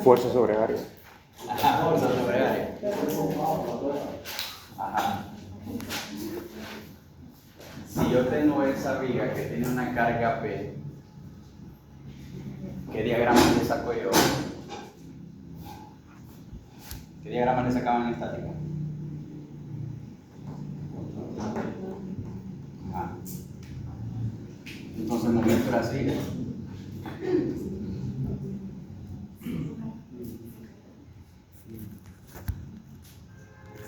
Fuerza sobre área. Ajá, fuerza sobre área. Ajá. Si yo tengo esa viga que tiene una carga P, ¿qué diagrama le saco yo? ¿Qué diagrama le sacaban en estática? Ajá. Entonces el momento era así.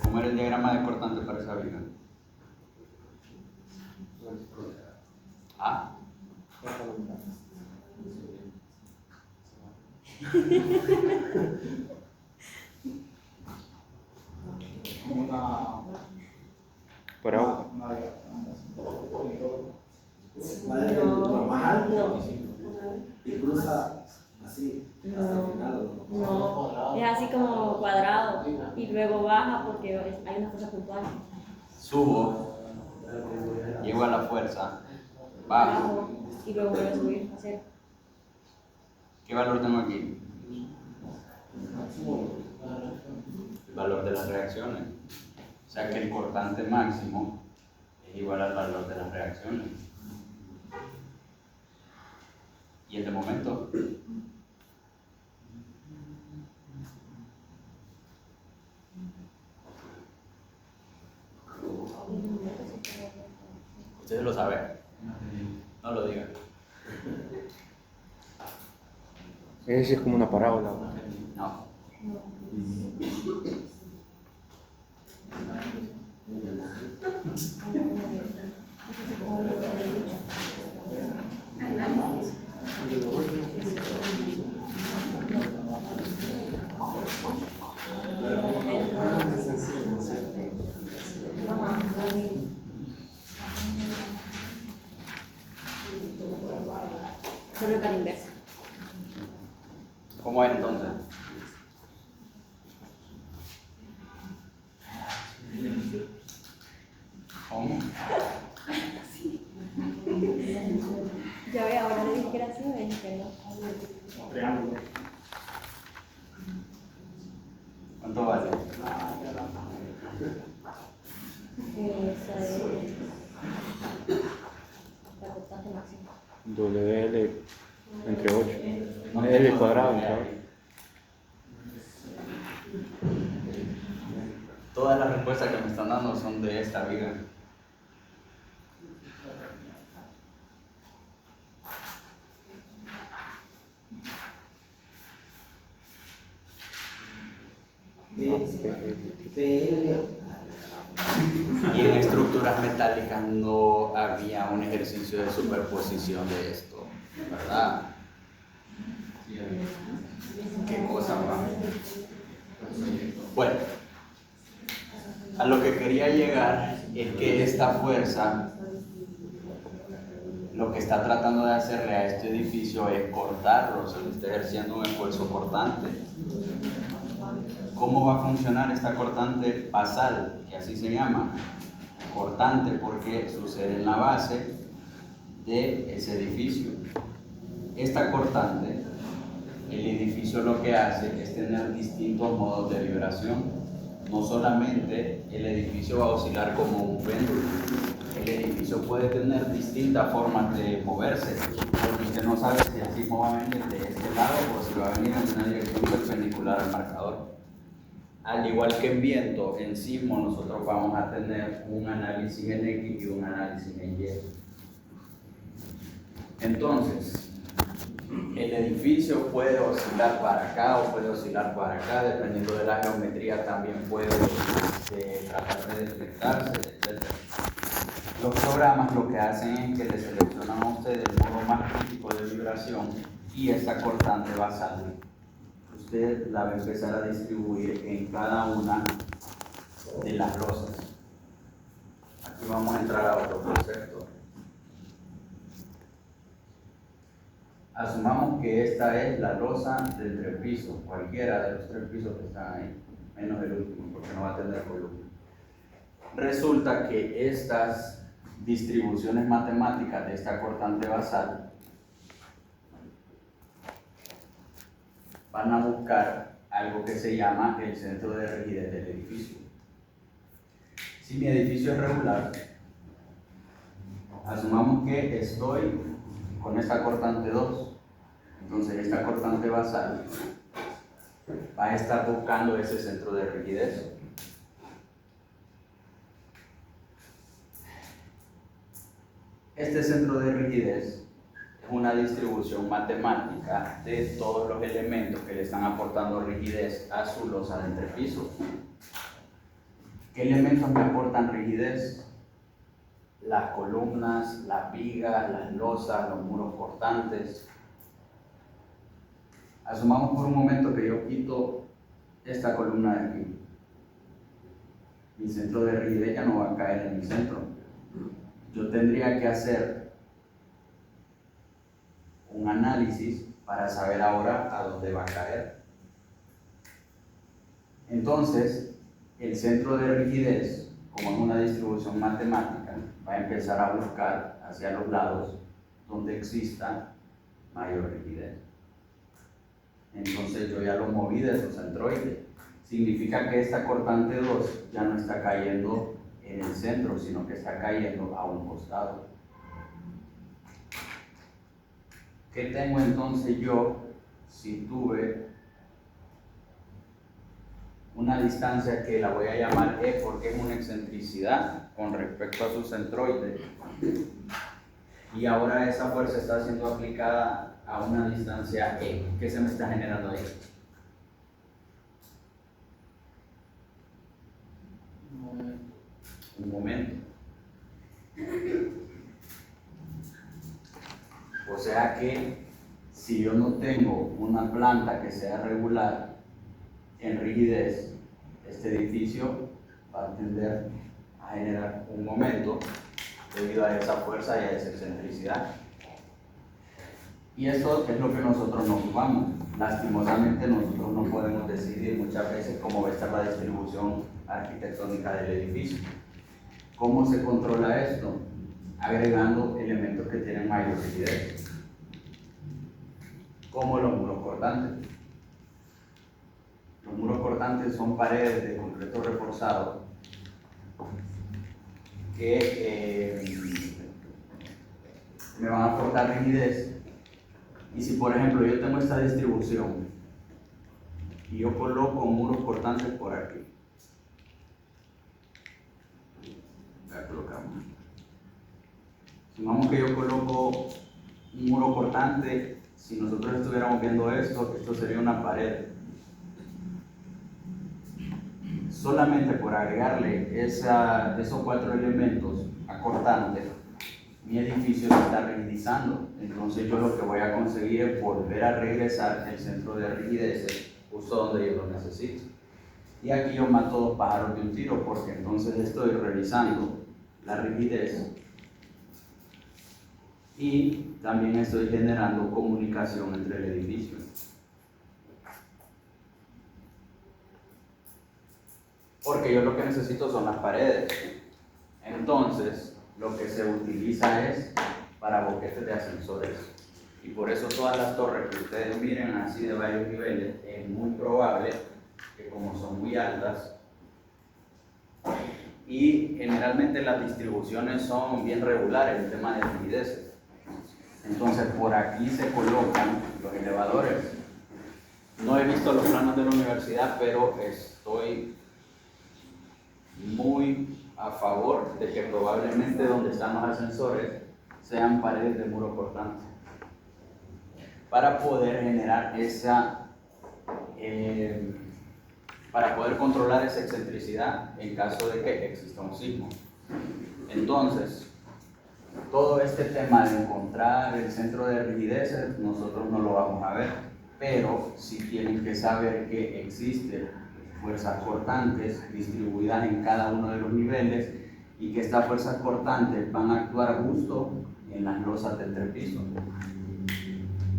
¿Cómo era el diagrama de cortante para esa viga? Ah. Parábola. Lo más alto y cruza así hasta el final. No, es así como cuadrado y luego baja porque hay una fuerza puntual. Subo, llego a la fuerza, bajo. Y luego vuelve a subir, a cero. ¿Qué valor tengo aquí? El valor de las reacciones. O sea que el cortante máximo es igual al valor de las reacciones. ¿Y el de momento? ¿Ustedes lo saben? No lo digan. Ese es como una parábola. No. Solo para inversa. ¿Cómo es entonces? ¿Cómo? Ya ve, ahora le dije que era así, me dije que no. Triángulo. ¿Cuánto vale? Esa es la constante máxima. WL entre 8. L cuadrado entre 8. Todas las respuestas que me están dando son de esta viga. Y en estructuras metálicas no había un ejercicio de superposición de esto, ¿verdad? ¿Qué cosa más? Bueno, a lo que quería llegar es que esta fuerza lo que está tratando de hacerle a este edificio es cortarlo, se le está ejerciendo un esfuerzo cortante. ¿Cómo va a funcionar esta cortante basal? Que así se llama, cortante porque sucede en la base de ese edificio. Esta cortante, el edificio lo que hace es tener distintos modos de vibración. No solamente el edificio va a oscilar como un péndulo, el edificio puede tener distintas formas de moverse, porque usted no sabe si el sismo va a venir de este lado o si va a venir en una dirección perpendicular al marcador. Al igual que en viento, en sismo nosotros vamos a tener un análisis en X y un análisis en Y. Entonces, el edificio puede oscilar para acá o puede oscilar para acá, dependiendo de la geometría también puede tratar de deflectarse, etc. Los programas lo que hacen es que le seleccionan a usted el modo más crítico de vibración y esta cortante basal. Usted la va a empezar a distribuir en cada una de las losas. Aquí vamos a entrar a otro concepto. Asumamos que esta es la losa del trepiso, cualquiera de los tres pisos que están ahí, menos el último, porque no va a tener columna. Resulta que estas distribuciones matemáticas de esta cortante basal van a buscar algo que se llama el centro de rigidez del edificio. Si mi edificio es regular, asumamos que estoy con esta cortante 2, entonces esta cortante basal va a estar buscando ese centro de rigidez. Este centro de rigidez es una distribución matemática de todos los elementos que le están aportando rigidez a su losa de entrepiso. ¿Qué elementos me aportan rigidez? Las columnas, las vigas, las losas, los muros cortantes. Asumamos por un momento que yo quito esta columna de aquí. Mi centro de rigidez ya no va a caer en mi centro. Yo tendría que hacer un análisis para saber ahora a dónde va a caer. Entonces, el centro de rigidez, como es una distribución matemática, va a empezar a buscar hacia los lados donde exista mayor rigidez. Entonces yo ya lo moví de su centroide. Significa que esta cortante 2 ya no está cayendo en el centro, sino que está cayendo a un costado. ¿Qué tengo entonces yo si tuve una distancia que la voy a llamar E porque es una excentricidad con respecto a su centroide? Y ahora esa fuerza está siendo aplicada a una distancia E. ¿Qué se me está generando ahí? Un momento. O sea que si yo no tengo una planta que sea regular en rigidez, este edificio va a tender a generar un momento debido a esa fuerza y a esa excentricidad. Y eso es lo que nosotros nos ocupamos. Lastimosamente nosotros no podemos decidir muchas veces cómo va a estar la distribución arquitectónica del edificio. ¿Cómo se controla esto? Agregando elementos que tienen mayor rigidez, como los muros cortantes. Los muros cortantes son paredes de concreto reforzado que me van a aportar rigidez. Y si por ejemplo yo tengo esta distribución y yo coloco muros cortantes por aquí, acá colocamos. Supongamos que yo coloco un muro cortante. Si nosotros estuviéramos viendo esto sería una pared. Solamente por agregarle esos 4 elementos a cortante, mi edificio se está rigidizando. Entonces yo lo que voy a conseguir es volver a regresar el centro de rigidez justo donde yo lo necesito. Y aquí yo mato 2 pájaros de un tiro, porque entonces estoy revisando la rigidez y también estoy generando comunicación entre el edificio. Porque yo lo que necesito son las paredes. Entonces, lo que se utiliza es para boquetes de ascensores. Y por eso todas las torres que ustedes miren así de varios niveles, es muy probable que como son muy altas, y generalmente las distribuciones son bien regulares en tema de rigidez. Entonces por aquí se colocan los elevadores. No he visto los planos de la universidad, pero estoy muy a favor de que probablemente donde están los ascensores sean paredes de muro cortante, para poder generar para poder controlar esa excentricidad en caso de que exista un sismo. Entonces, todo este tema de encontrar el centro de rigidez, nosotros no lo vamos a ver, pero sí tienen que saber que existen fuerzas cortantes distribuidas en cada uno de los niveles y que estas fuerzas cortantes van a actuar justo en las losas del entrepiso.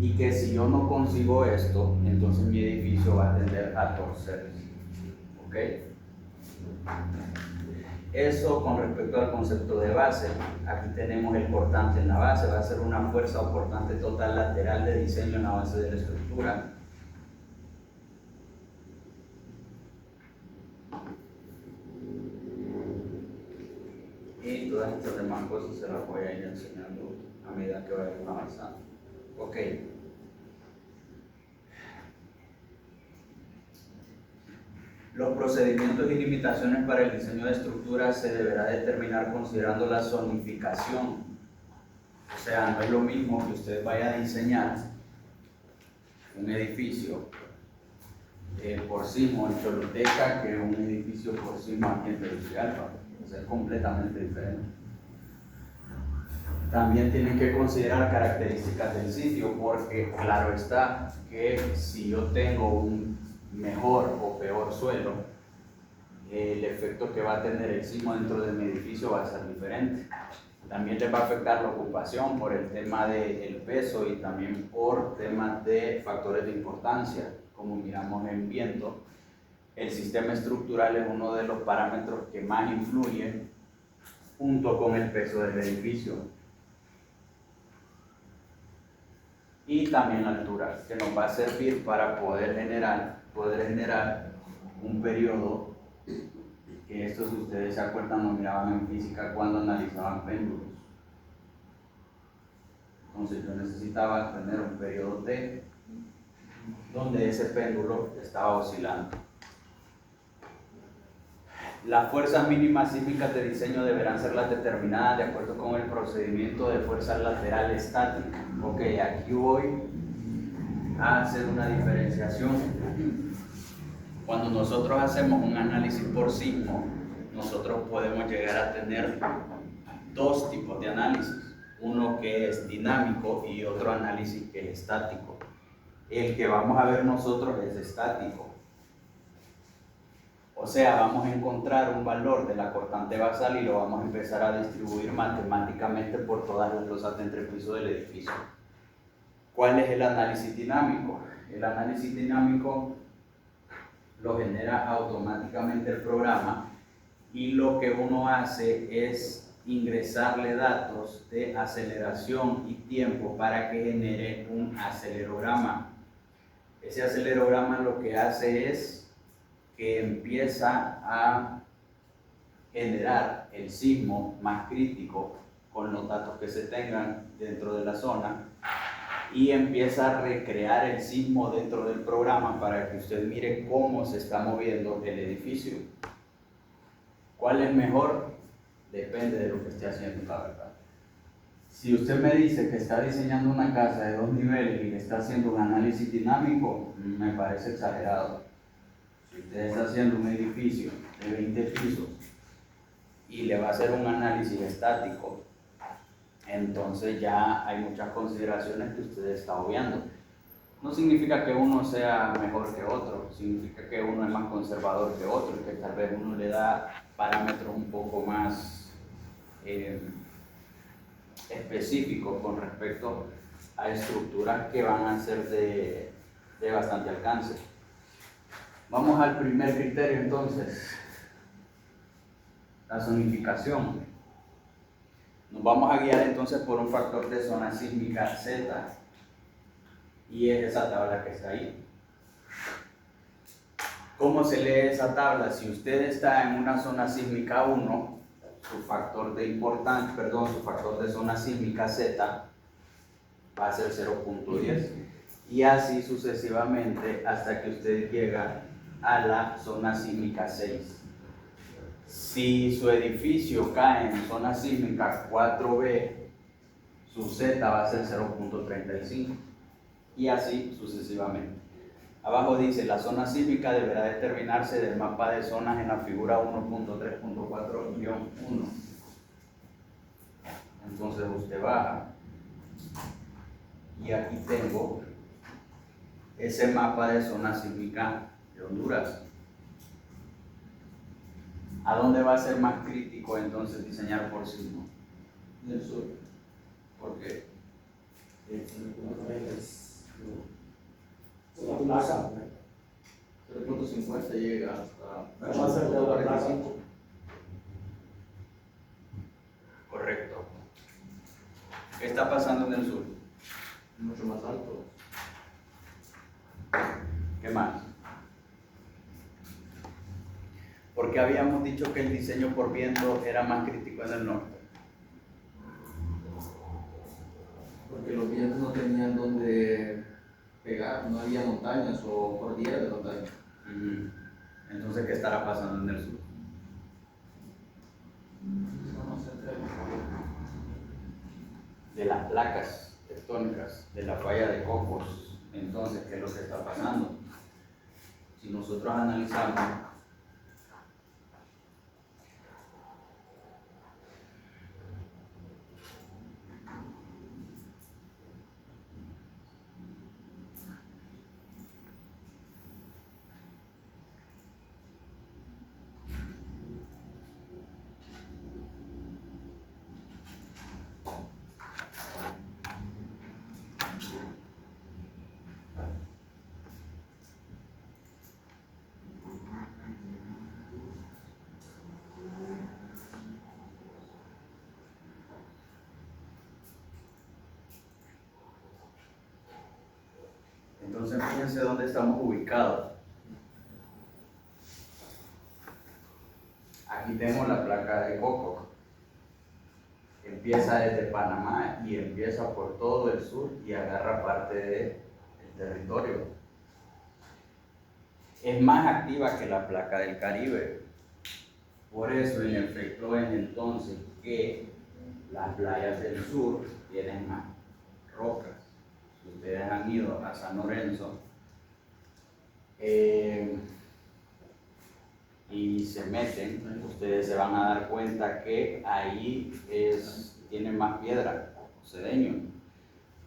Y que si yo no consigo esto, entonces mi edificio va a tender a torcerse. ¿Ok? Eso con respecto al concepto de base. Aquí tenemos el cortante en la base, va a ser una fuerza o cortante total lateral de diseño en la base de la estructura. todas estas demás cosas se las voy a ir enseñando a medida que vayan avanzando. Ok. Los procedimientos y limitaciones para el diseño de estructuras se deberá determinar considerando la zonificación. O sea, no es lo mismo que usted vaya a diseñar un edificio por sismo en Choluteca que un edificio por sismo aquí en Tegucigalpa. O sea, es completamente diferente. También tienen que considerar características del sitio, porque claro está que si yo tengo un mejor o peor suelo, el efecto que va a tener el sismo dentro de mi edificio va a ser diferente. También les va a afectar la ocupación por el tema del peso y también por temas de factores de importancia, como miramos en viento. El sistema estructural es uno de los parámetros que más influyen junto con el peso del edificio. Y también la altura, que nos va a servir para poder generar un periodo, que esto, si ustedes se acuerdan, lo miraban en física cuando analizaban péndulos. Entonces yo necesitaba tener un periodo T donde ese péndulo estaba oscilando. Las fuerzas mínimas sísmicas de diseño deberán ser las determinadas de acuerdo con el procedimiento de fuerza lateral estática. Ok, aquí voy a hacer una diferenciación. Cuando nosotros hacemos un análisis por sismo, nosotros podemos llegar a tener dos tipos de análisis. Uno que es dinámico y otro análisis que es estático. El que vamos a ver nosotros es estático. O sea, vamos a encontrar un valor de la cortante basal y lo vamos a empezar a distribuir matemáticamente por todas las losas de entrepiso del edificio. ¿Cuál es el análisis dinámico? El análisis dinámico lo genera automáticamente el programa y lo que uno hace es ingresarle datos de aceleración y tiempo para que genere un acelerograma. Ese acelerograma lo que hace es que empieza a generar el sismo más crítico con los datos que se tengan dentro de la zona y empieza a recrear el sismo dentro del programa para que usted mire cómo se está moviendo el edificio. ¿Cuál es mejor? Depende de lo que esté haciendo, la verdad. Si usted me dice que está diseñando una casa de 2 niveles y le está haciendo un análisis dinámico, me parece exagerado. Si usted está haciendo un edificio de 20 pisos y le va a hacer un análisis estático, entonces ya hay muchas consideraciones que usted está obviando. No significa que uno sea mejor que otro, significa que uno es más conservador que otro y que tal vez uno le da parámetros un poco más específicos con respecto a estructuras que van a ser de bastante alcance. Vamos al primer criterio entonces, la zonificación. Nos vamos a guiar entonces por un factor de zona sísmica Z y es esa tabla que está ahí. ¿Cómo se lee esa tabla? Si usted está en una zona sísmica 1, su factor de zona sísmica Z va a ser 0.10 y así sucesivamente hasta que usted llega a la zona sísmica 6. Si su edificio cae en zona sísmica 4B, su Z va a ser 0.35 y así sucesivamente. Abajo dice, la zona sísmica deberá determinarse del mapa de zonas en la figura 1.3.4-1. Entonces usted baja y aquí tengo ese mapa de zona sísmica de Honduras. ¿A dónde va a ser más crítico entonces diseñar por sismo? En el sur. ¿Por qué? La plaza. 0.50 llega hasta Va a ser de la plaza. Correcto. ¿Qué está pasando en el sur? Mucho más alto. ¿Qué más? Porque habíamos dicho que el diseño por viento era más crítico en el norte. Porque los vientos no tenían donde pegar, no había montañas o cordilleras de montañas. Ujú. Entonces, ¿qué estará pasando en el sur? De las placas tectónicas, de la falla de Cocos. Entonces, ¿qué es lo que está pasando? Si nosotros analizamos entonces, fíjense dónde estamos ubicados. Aquí tenemos la placa de Coco. Empieza desde Panamá y empieza por todo el sur y agarra parte del territorio. Es más activa que la placa del Caribe. Por eso, en efecto, es entonces que las playas del sur tienen más rocas. Si ustedes han ido a San Lorenzo y se meten, ustedes se van a dar cuenta que ahí tiene más piedra, cedeño.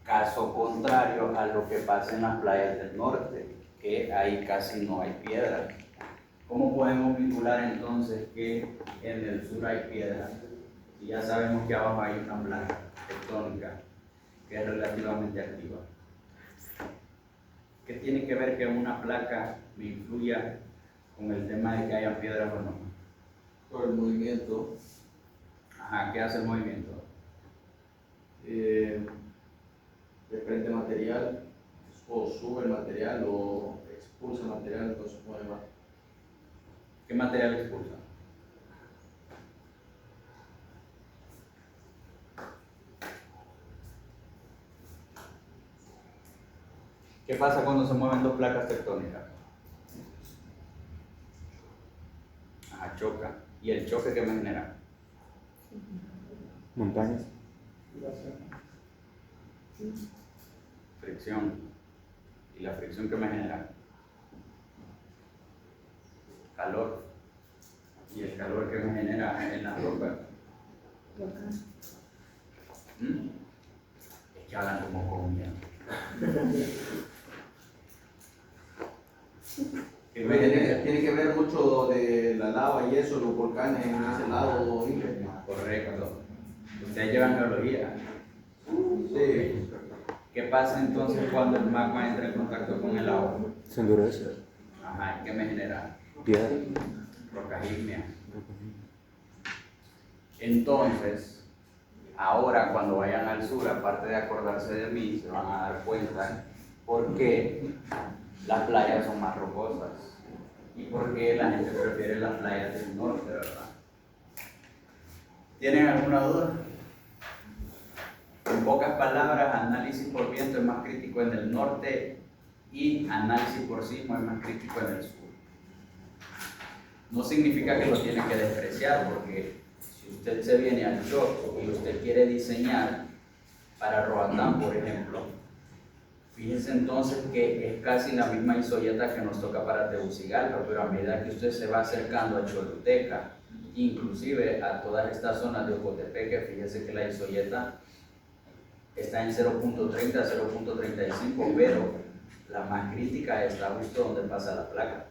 Caso contrario a lo que pasa en las playas del norte, que ahí casi no hay piedra. ¿Cómo podemos vincular entonces que en el sur hay piedra? Y ya sabemos que abajo hay una placa tectónica que es relativamente activa. ¿Qué tiene que ver que una placa me influya con el tema de que haya piedras o no? Por el movimiento. Ajá, ¿qué hace el movimiento? Desprende material, o sube el material o expulsa el material, entonces mueve más. ¿Qué material expulsa? ¿Qué pasa cuando se mueven dos placas tectónicas? Ajá, choca. ¿Y el choque qué me genera? Montañas. Fricción. ¿Y la fricción qué me genera? Calor. ¿Y el calor que me genera en las rocas? Es que hablan como comida. Tiene que ver mucho de la lava y eso, los volcanes en ese lado. Correcto. Ustedes llevan geología. Sí. ¿Qué pasa entonces cuando el magma entra en contacto con el agua? Se endurece. Ajá, ¿y qué me genera? Piedra. Rocas ígneas. Entonces, ahora cuando vayan al sur, aparte de acordarse de mí, se van a dar cuenta por qué las playas son más rocosas y por qué la gente prefiere las playas del norte, ¿verdad? ¿Tienen alguna duda? En pocas palabras, análisis por viento es más crítico en el norte y análisis por sismo es más crítico en el sur. No significa que lo tiene que despreciar, porque si usted se viene al Choco y usted quiere diseñar para Roatán, por ejemplo, fíjense entonces que es casi la misma isoyeta que nos toca para Tegucigalpa, pero a medida que usted se va acercando a Choluteca, inclusive a todas estas zonas de Ocotepeque, fíjense que la isoyeta está en 0.30 a 0.35, pero la más crítica está justo donde pasa la placa,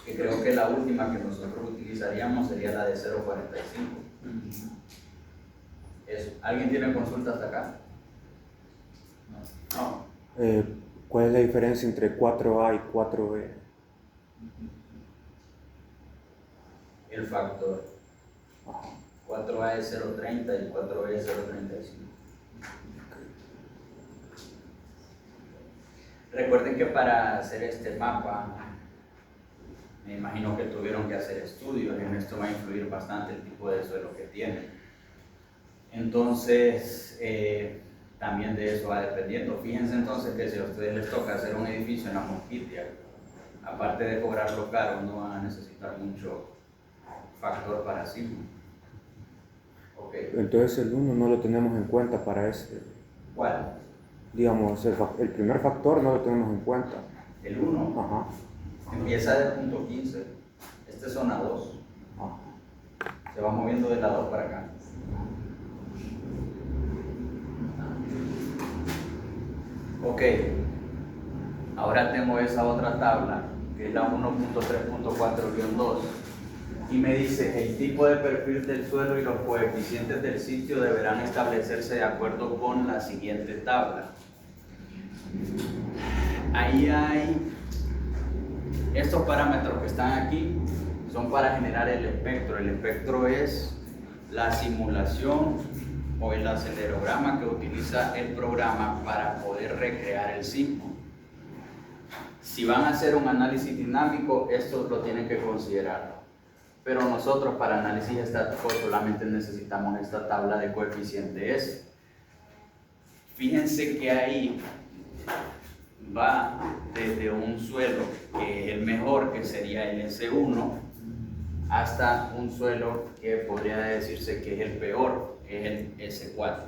que creo que la última que nosotros utilizaríamos sería la de 0.45. Eso. ¿Alguien tiene consulta hasta acá? No. ¿Cuál es la diferencia entre 4A y 4B? El factor. 4A es 0.30 y 4B es 0.35. Recuerden que para hacer este mapa, me imagino que tuvieron que hacer estudios, y en esto va a influir bastante el tipo de suelo que tienen. Entonces, también de eso va dependiendo. Fíjense entonces que si a ustedes les toca hacer un edificio en la Mosquitia, aparte de cobrarlo caro, no van a necesitar mucho factor para sismo. Okay. Entonces el 1 no lo tenemos en cuenta para ese. ¿Cuál? Digamos, el primer factor no lo tenemos en cuenta. El 1. Ajá. Empieza de punto 15. Este es zona 2. Se va moviendo de la 2 para acá. Ok. Ahora tengo esa otra tabla, que es la 1.3.4-2. Y me dice, el tipo de perfil del suelo y los coeficientes del sitio deberán establecerse de acuerdo con la siguiente tabla. Ahí hay estos parámetros que están aquí, son para generar el espectro. El espectro es la simulación o el acelerograma que utiliza el programa para poder recrear el sismo. Si van a hacer un análisis dinámico, esto lo tienen que considerar. Pero nosotros para análisis estático solamente necesitamos esta tabla de coeficientes. Fíjense que ahí va desde un suelo que es el mejor, que sería el S1, hasta un suelo que podría decirse que es el peor, que es el S4.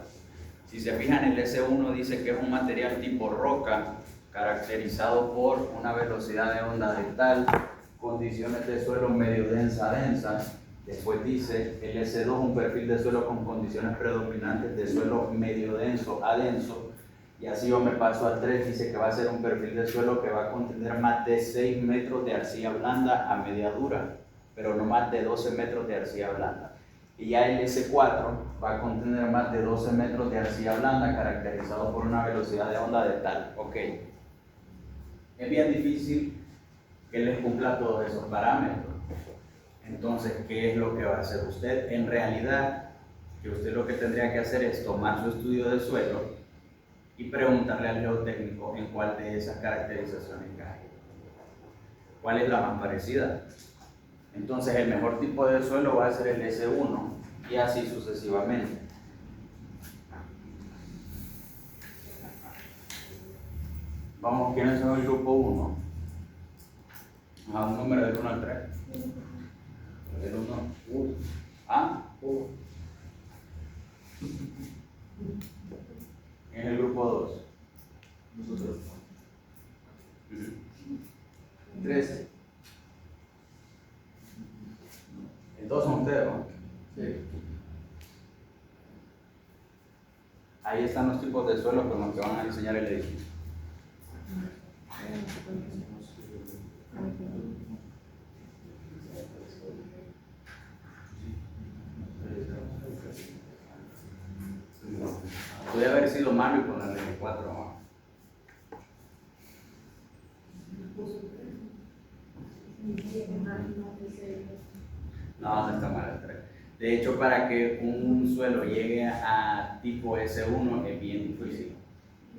Si se fijan, el S1 dice que es un material tipo roca, caracterizado por una velocidad de onda de tal, condiciones de suelo medio densas. Después dice el S2, un perfil de suelo con condiciones predominantes de suelo medio denso a denso. Y así yo me paso al 3, dice que va a ser un perfil de suelo que va a contener más de 6 metros de arcilla blanda a media dura, pero no más de 12 metros de arcilla blanda. Y ya el S4 va a contener más de 12 metros de arcilla blanda, caracterizado por una velocidad de onda de tal. Ok. Es bien difícil que les cumpla todos esos parámetros. Entonces, ¿qué es lo que va a hacer usted? En realidad, que usted lo que tendría que hacer es tomar su estudio de suelo y preguntarle al geotécnico en cuál de esas caracterizaciones cae. ¿Cuál es la más parecida? Entonces, el mejor tipo de suelo va a ser el S1 y así sucesivamente. Vamos, ¿quiénes son el grupo 1? A un número del 1 al 3. El 1. ¿Ah? ¿En el grupo 2? Nosotros. 3. Entonces son ustedes, ¿no? Sí. Ahí están los tipos de suelo con los que van a diseñar el edificio. Puede haber sido malo con el 4, ¿no? No está mal el 3. De hecho, para que un suelo llegue a tipo S1 es bien difícil.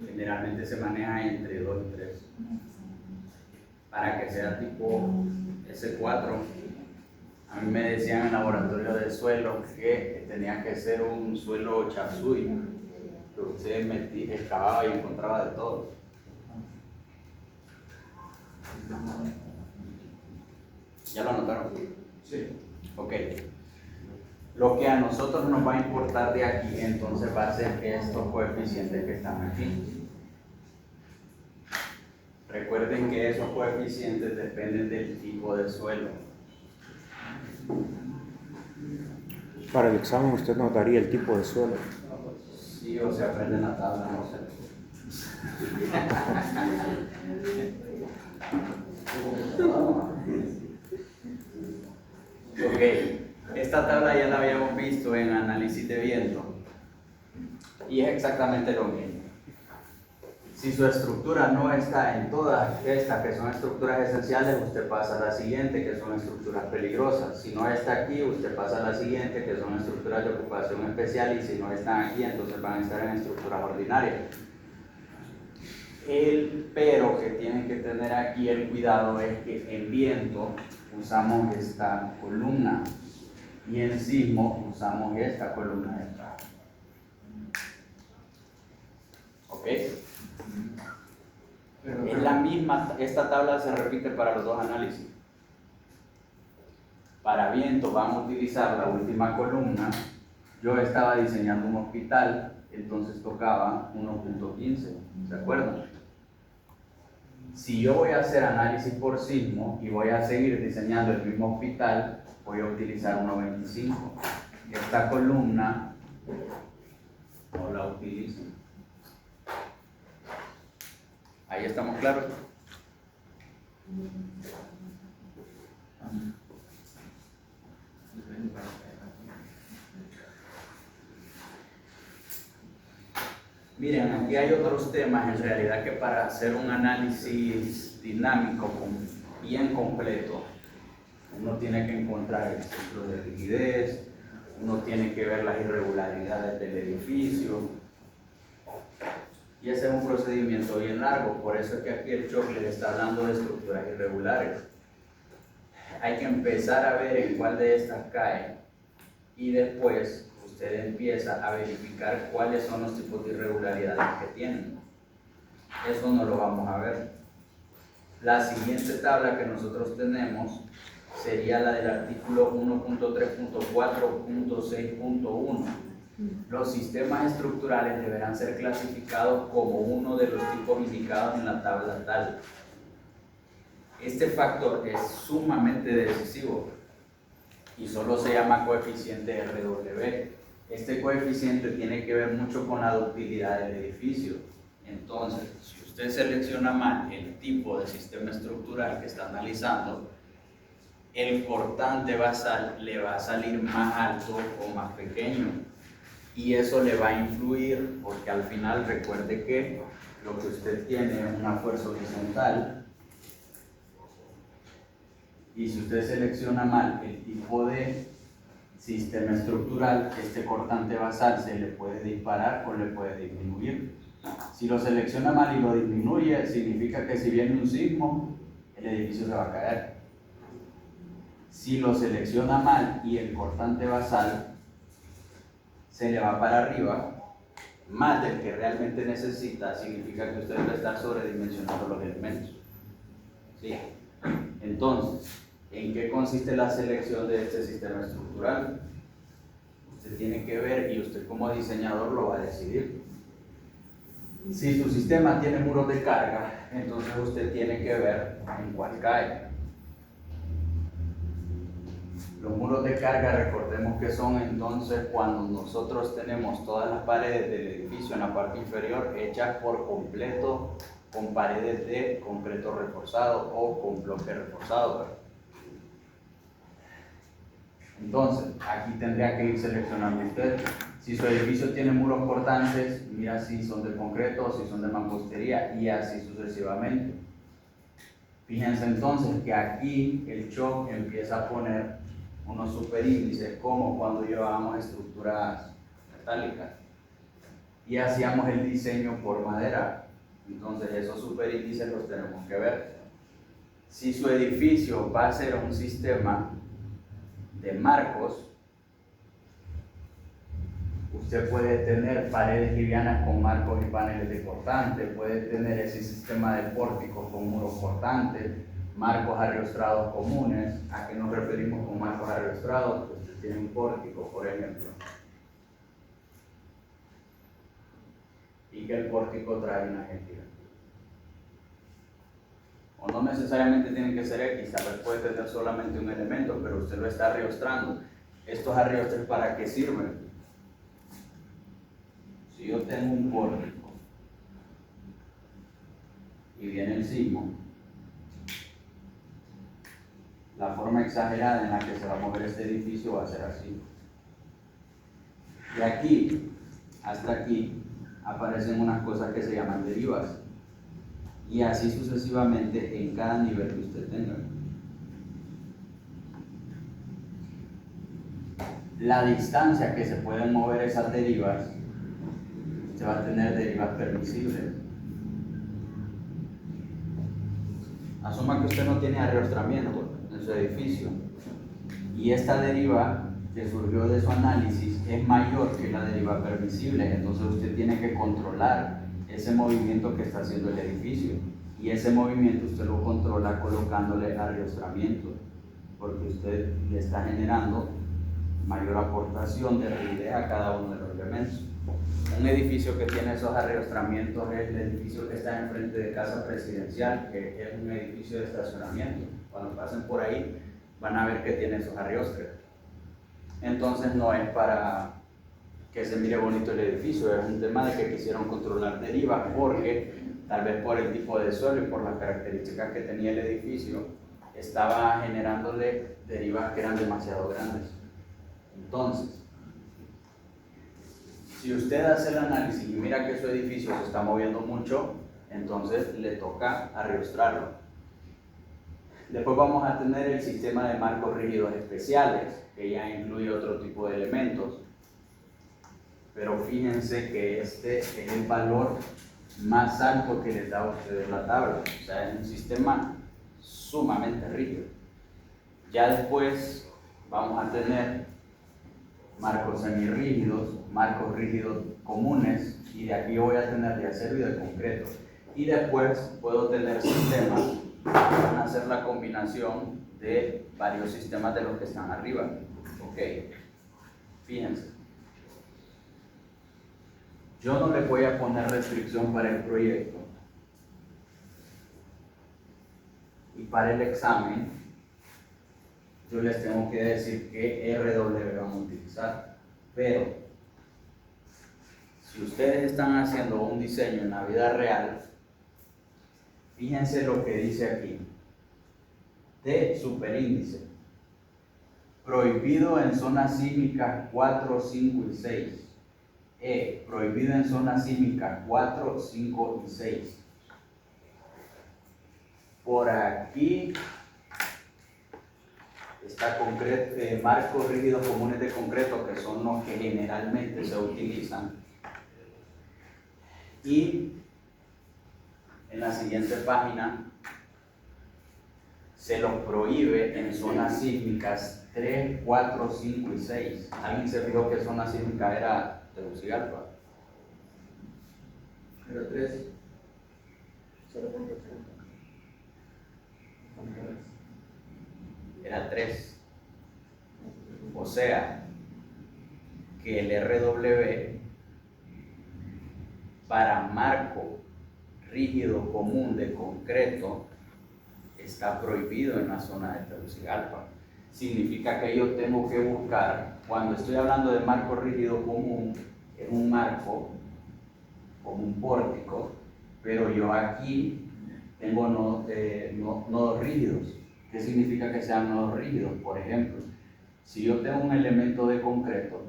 Generalmente se maneja entre 2 y 3. Para que sea tipo S4, a mí me decían en el laboratorio de suelo que tenía que ser un suelo chapsui, que usted excavaba y encontraba de todo. ¿Ya lo anotaron? Sí. Ok. Lo que a nosotros nos va a importar de aquí, entonces va a ser estos coeficientes que están aquí. Recuerden que esos coeficientes dependen del tipo de suelo. Para el examen usted notaría el tipo de suelo. Sí, o se aprende en la tabla, no sé. Ok, esta tabla ya la habíamos visto en análisis de viento y es exactamente lo mismo. Si su estructura no está en todas estas que son estructuras esenciales, usted pasa a la siguiente, que son estructuras peligrosas. Si no está aquí, usted pasa a la siguiente, que son estructuras de ocupación especial, y si no están aquí, entonces van a estar en estructuras ordinarias. El pero que tienen que tener aquí el cuidado es que en viento usamos esta columna y en sismo usamos esta columna de acá. ¿Ok? Es la misma, esta tabla se repite para los dos análisis. Para viento van a utilizar la última columna. Yo estaba diseñando un hospital, entonces tocaba 1.15, ¿se acuerdan? Si yo voy a hacer análisis por sismo y voy a seguir diseñando el mismo hospital, voy a utilizar 1.25. Esta columna no la utilizo. Ahí estamos claros. Miren, aquí hay otros temas en realidad que para hacer un análisis dinámico bien completo, uno tiene que encontrar el ciclo de rigidez, uno tiene que ver las irregularidades del edificio, y ese es un procedimiento bien largo. Por eso es que aquí el Choc les está hablando de estructuras irregulares. Hay que empezar a ver en cuál de estas cae, y después usted empieza a verificar cuáles son los tipos de irregularidades que tienen. Eso no lo vamos a ver. La siguiente tabla que nosotros tenemos sería la del artículo 1.3.4.6.1. Los sistemas estructurales deberán ser clasificados como uno de los tipos indicados en la tabla tal. Este factor es sumamente decisivo y solo se llama coeficiente RW. Este coeficiente tiene que ver mucho con la ductilidad del edificio. Entonces, si usted selecciona mal el tipo de sistema estructural que está analizando, el cortante basal le va a salir más alto o más pequeño. Y eso le va a influir, porque al final recuerde que lo que usted tiene es una fuerza horizontal. Y si usted selecciona mal el tipo de sistema estructural, este cortante basal se le puede disparar o le puede disminuir. Si lo selecciona mal y lo disminuye, significa que si viene un sismo, el edificio se va a caer. Si lo selecciona mal y el cortante basal se le va para arriba, más del que realmente necesita, significa que usted va a estar sobredimensionando los elementos. ¿Sí? Entonces, ¿en qué consiste la selección de este sistema estructural? Usted tiene que ver, y usted como diseñador lo va a decidir. Si su sistema tiene muros de carga, entonces usted tiene que ver en cuál cae. Los muros de carga, recordemos que son entonces cuando nosotros tenemos todas las paredes del edificio en la parte inferior hechas por completo con paredes de concreto reforzado o con bloque reforzado. Entonces, aquí tendría que ir seleccionando usted. Si su edificio tiene muros cortantes, mira si son de concreto o si son de mampostería, y así sucesivamente. Fíjense entonces que aquí el Choc empieza a poner unos superíndices como cuando llevábamos estructuras metálicas y hacíamos el diseño por madera. Entonces esos superíndices los tenemos que ver. Si su edificio va a ser un sistema de marcos, usted puede tener paredes livianas con marcos y paneles de cortante, puede tener ese sistema de pórticos con muros cortantes, marcos arriostrados comunes. ¿A qué nos referimos con marcos arriostrados? Pues usted tiene un pórtico, por ejemplo, y que el pórtico trae una algetiras. O no necesariamente tiene que ser X, tal vez puede tener solamente un elemento, pero usted lo está arriostrando. ¿Estos arriostres para qué sirven? Si yo tengo un pórtico y viene el sismo, la forma exagerada en la que se va a mover este edificio va a ser así. De aquí hasta aquí aparecen unas cosas que se llaman derivas. Y así sucesivamente en cada nivel que usted tenga. La distancia que se pueden mover esas derivas, usted va a tener derivas permisibles. Asuma que usted no tiene arriostramiento en su edificio y esta deriva que surgió de su análisis es mayor que la deriva permisible, entonces usted tiene que controlar ese movimiento que está haciendo el edificio. Y ese movimiento usted lo controla colocándole ariostramiento, porque usted le está generando mayor aportación de rigidez a cada uno de los elementos. Un edificio que tiene esos ariostramientos es el edificio que está enfrente de Casa Presidencial, que es un edificio de estacionamiento. Cuando pasen por ahí van a ver que tiene esos arriostres. Entonces no es para que se mire bonito el edificio, es un tema de que quisieron controlar derivas, porque tal vez por el tipo de suelo y por las características que tenía el edificio, estaba generándole derivas que eran demasiado grandes. Entonces, si usted hace el análisis y mira que su edificio se está moviendo mucho, entonces le toca arriostrarlo. Después vamos a tener el sistema de marcos rígidos especiales, que ya incluye otro tipo de elementos. Pero fíjense que este es el valor más alto que les da a ustedes la tabla. O sea, es un sistema sumamente rígido. Ya después vamos a tener marcos semirrígidos, marcos rígidos comunes, y de aquí voy a tener de acero y de concreto. Y después puedo tener sistemas que van a hacer la combinación de varios sistemas de los que están arriba. Ok, fíjense. Yo no le voy a poner restricción para el proyecto. Y para el examen, yo les tengo que decir qué RW van a utilizar. Pero, si ustedes están haciendo un diseño en la vida real, fíjense lo que dice aquí. T superíndice. Prohibido en zonas sísmicas 4, 5 y 6. E. Prohibido en zonas sísmicas 4, 5 y 6. Por aquí está marcos rígidos comunes de concreto, que son los que generalmente se utilizan. Y en la siguiente página se los prohíbe en zonas sísmicas 3, 4, 5 y 6. ¿Alguien se fijó que zona sísmica era Tegucigalpa? Era 3. Era 3. O sea, que el RW para marco rígido común de concreto está prohibido en la zona de Tegucigalpa. Significa que yo tengo que buscar, cuando estoy hablando de marco rígido común, es un marco como un pórtico, pero yo aquí tengo nodos rígidos. ¿Qué significa que sean nodos rígidos? Por ejemplo, si yo tengo un elemento de concreto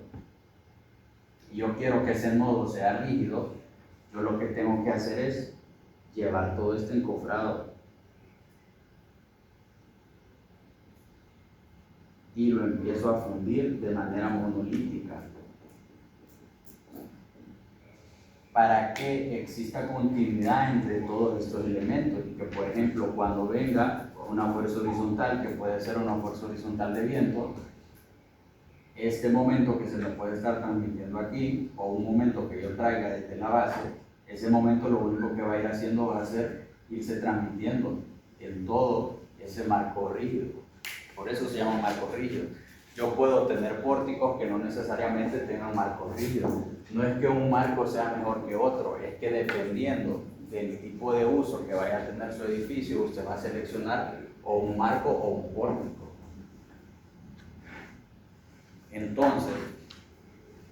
y yo quiero que ese nodo sea rígido, yo lo que tengo que hacer es llevar todo este encofrado y lo empiezo a fundir de manera monolítica para que exista continuidad entre todos estos elementos y que, por ejemplo, cuando venga una fuerza horizontal, que puede ser una fuerza horizontal de viento, este momento que se le puede estar transmitiendo aquí, o un momento que yo traiga desde la base, ese momento lo único que va a ir haciendo va a ser irse transmitiendo en todo ese marco rígido. Por eso se llama marco rígido. Yo puedo tener pórticos que no necesariamente tengan marco rígido. No es que un marco sea mejor que otro, es que dependiendo del tipo de uso que vaya a tener su edificio, usted va a seleccionar o un marco o un pórtico. Entonces,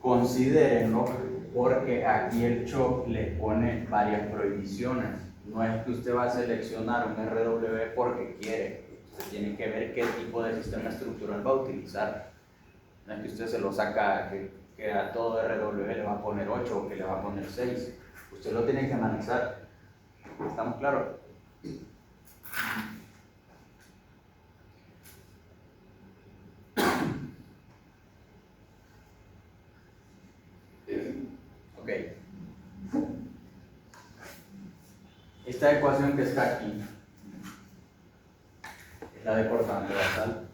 considérenlo, porque aquí el CHOC les pone varias prohibiciones. No es que usted va a seleccionar un RW porque quiere. Usted tiene que ver qué tipo de sistema estructural va a utilizar. No es que usted se lo saca, que a todo RW le va a poner 8 o que le va a poner 6. Usted lo tiene que analizar. ¿Estamos claros? Ok. Esta ecuación que está aquí es la de cortante basal.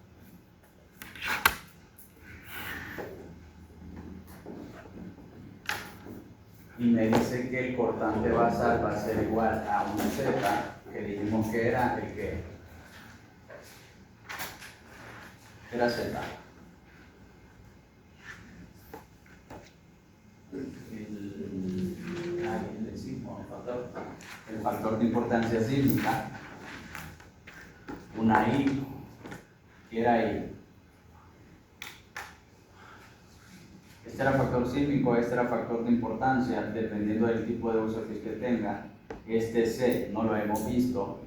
Y me dice que el cortante basal va a ser igual a un Z, que dijimos que era el que era Z. El factor de importancia sísmica, una I, que era I. Este era factor sísmico, este era factor de importancia, dependiendo del tipo de uso que usted tenga. Este C no lo hemos visto.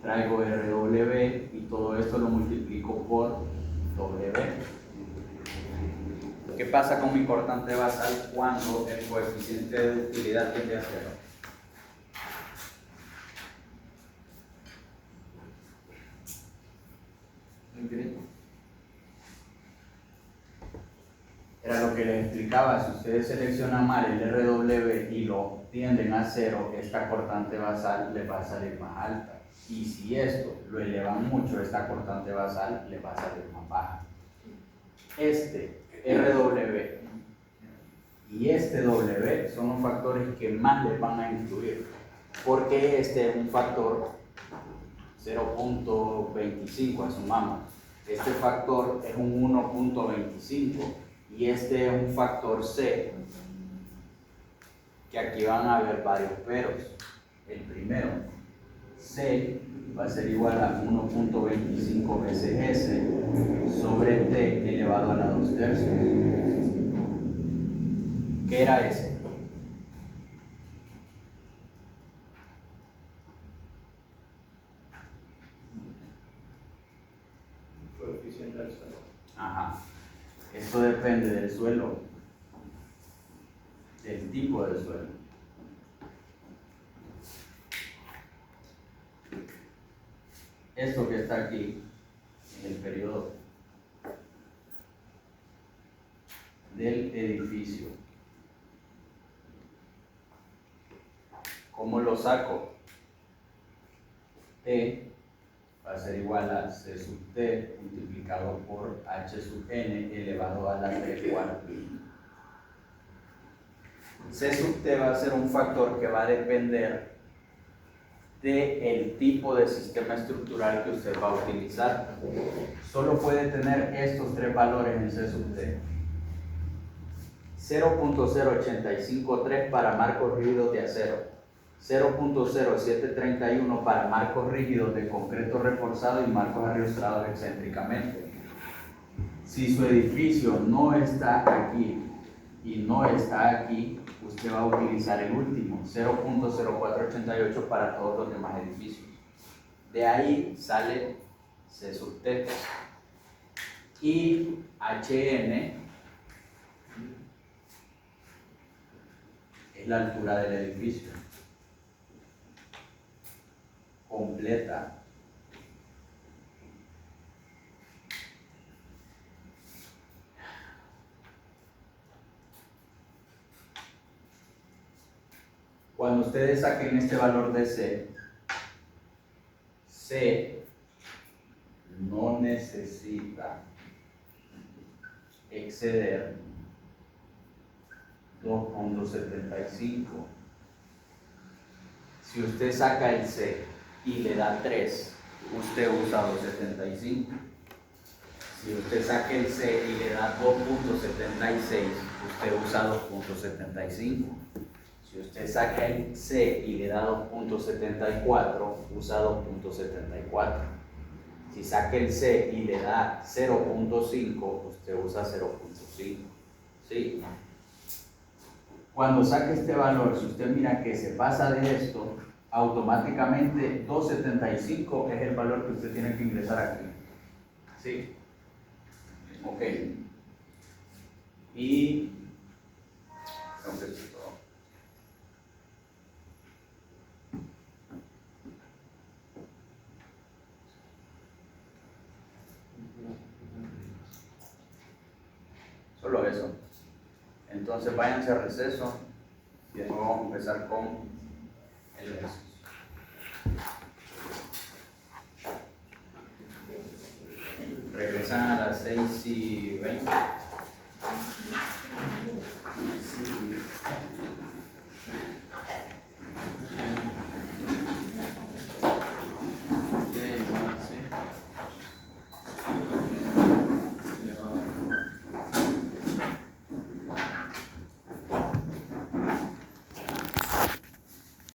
Traigo RW y todo esto lo multiplico por W. ¿Qué pasa con mi cortante basal cuando el coeficiente de ductilidad tiende a 0? Era lo que les explicaba, si ustedes seleccionan mal el RW y lo tienden a 0, esta cortante basal les va a salir más alta. Y si esto lo elevan mucho, esta cortante basal les va a salir más baja. Este RW y este W son los factores que más les van a influir, porque este es un factor 0.25, asumamos. Este factor es un 1.25 y este es un factor C, que aquí van a haber varios peros. El primero, C va a ser igual a 1.25 veces S sobre T elevado a la 2/3. ¿Qué era S? Coeficiente del suelo. Ajá. Esto depende del suelo, del tipo del suelo. Esto que está aquí en el periodo del edificio. ¿Cómo lo saco? T va a ser igual a C sub T multiplicado por H sub N elevado a la T cuarta. C sub T va a ser un factor que va a depender del tipo de sistema estructural que usted va a utilizar. Solo puede tener estos tres valores en C sub T. 0.0853 para marcos rígidos de acero, 0.0731 para marcos rígidos de concreto reforzado y marcos arriostrados excéntricamente. Si su edificio no está aquí y no está aquí, usted va a utilizar el último, 0.0488 para todos los demás edificios. De ahí sale C sub T. Y HN es la altura del edificio completa. Cuando ustedes saquen este valor de C, C no necesita exceder 2.75. Si usted saca el C y le da 3, usted usa 2.75. Si usted saca el C y le da 2.76, usted usa 2.75. Si usted saca el C y le da 2.74, usa 2.74. Si saca el C y le da 0.5, usted usa 0.5. ¿Sí? Cuando saque este valor, si usted mira que se pasa de esto, automáticamente 2.75 es el valor que usted tiene que ingresar aquí. ¿Sí? Ok. Y solo eso. Entonces váyanse a receso y después vamos a empezar con el ejercicio. Regresan a las 6:20.